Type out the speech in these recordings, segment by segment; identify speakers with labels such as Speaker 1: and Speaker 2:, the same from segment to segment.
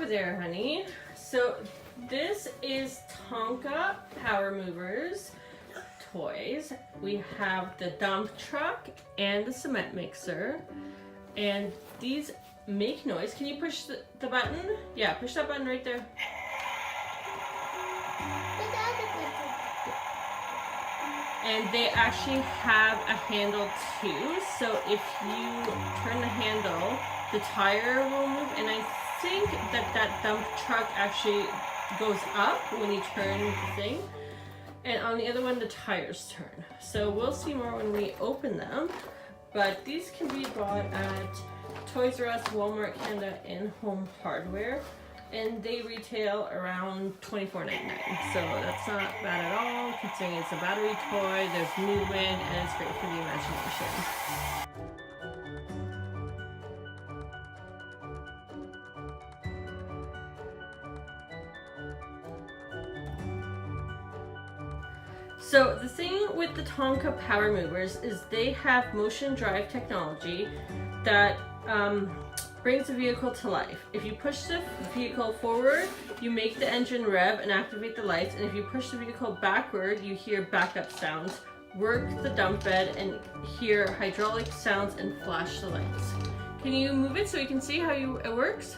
Speaker 1: over there, honey. So this is Tonka Power Movers toys. We have the dump truck and the cement mixer. And these make noise. Can you push the button? Yeah, push that button right there. And they actually have a handle too. So if you turn the handle, the tire will move. And I think that dump truck actually goes up when you turn the thing. And on the other one, the tires turn. So we'll see more when we open them. But these can be bought at Toys R Us, Walmart, Canada, and Home Hardware. And they retail around $24.99. So that's not bad at all, considering it's a battery toy, there's movement, and it's great for the imagination. So the thing with the Tonka Power Movers is they have motion drive technology that brings the vehicle to life. If you push the vehicle forward, you make the engine rev and activate the lights, and if you push the vehicle backward, you hear backup sounds, work the dump bed, and hear hydraulic sounds and flash the lights. Can you move it so you can see how it works?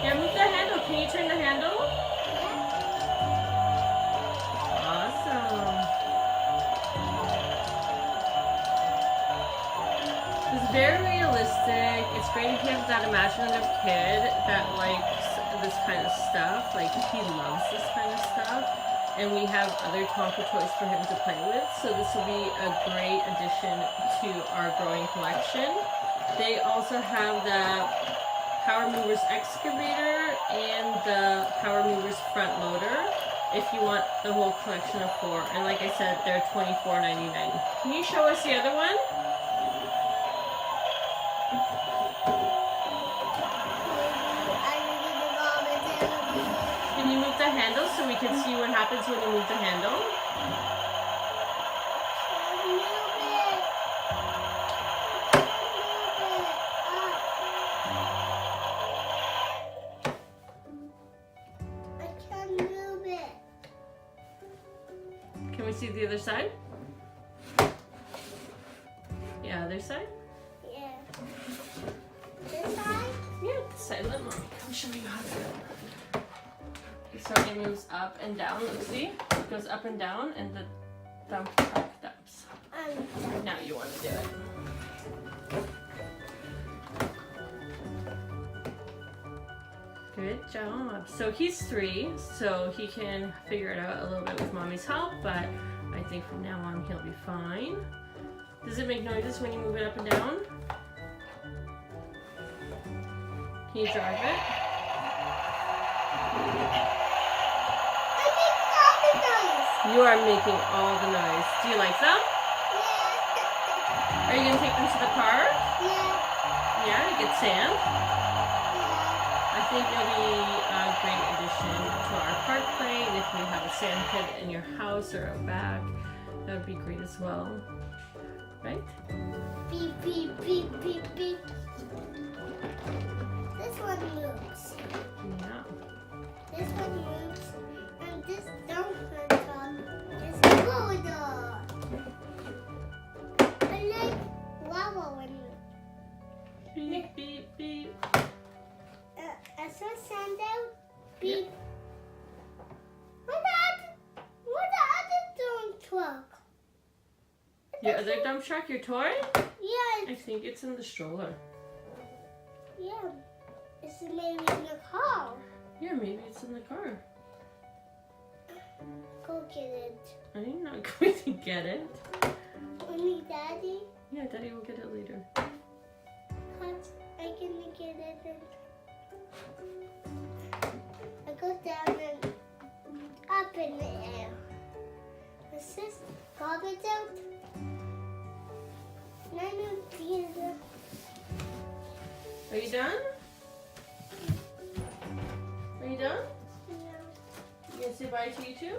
Speaker 1: Yeah, move the handle. Can you turn the handle? It's very realistic. It's great if you have that imaginative kid that likes this kind of stuff. Like, he loves this kind of stuff. And we have other Tonka toys for him to play with. So this will be a great addition to our growing collection. They also have the Power Movers excavator and the Power Movers front loader if you want the whole collection of 4. And like I said, they're $24.99. Can you show us the other one? Can you move the handle so we can see what happens when you move the handle?
Speaker 2: I can't move it.
Speaker 1: Can we see the other side? Yeah, other side?
Speaker 2: Yeah. This side?
Speaker 1: Yeah, this side. Let mommy come show you how to do it. So it moves up and down. See? It goes up and down, and the dump truck dumps. Now you want to do it. Good job. So he's 3, so he can figure it out a little bit with mommy's help, but I think from now on he'll be fine. Does it make noises when you move it up and down? Can you drive it? You are making all the noise. Do you like them?
Speaker 2: Yeah.
Speaker 1: Are you going to take them to the park?
Speaker 2: Yeah.
Speaker 1: Yeah, to get sand?
Speaker 2: Yeah.
Speaker 1: I think it'll be a great addition to our park play. And if you have a sand pit in your house or out back, that would be great as well. Right?
Speaker 2: Beep, beep, beep, beep, beep. This one moves.
Speaker 1: Yeah.
Speaker 2: This one moves. And this dump truck is good. I like lava when
Speaker 1: Beep, beep, beep.
Speaker 2: I saw sand out. Beep.
Speaker 1: Yep.
Speaker 2: What the other dump truck?
Speaker 1: Your other dump truck, your toy?
Speaker 2: Yeah,
Speaker 1: I think it's in the stroller.
Speaker 2: yeah. It's maybe in the car.
Speaker 1: Yeah, maybe it's in the car.
Speaker 2: Go get it.
Speaker 1: I'm not going to get it.
Speaker 2: Only Daddy.
Speaker 1: Yeah, Daddy will get it later.
Speaker 2: Cause I'm gonna get it. I go down and up in the air. Is this garbage out?
Speaker 1: Are you done? Are you done?
Speaker 2: Yeah.
Speaker 1: You gonna say bye to you too?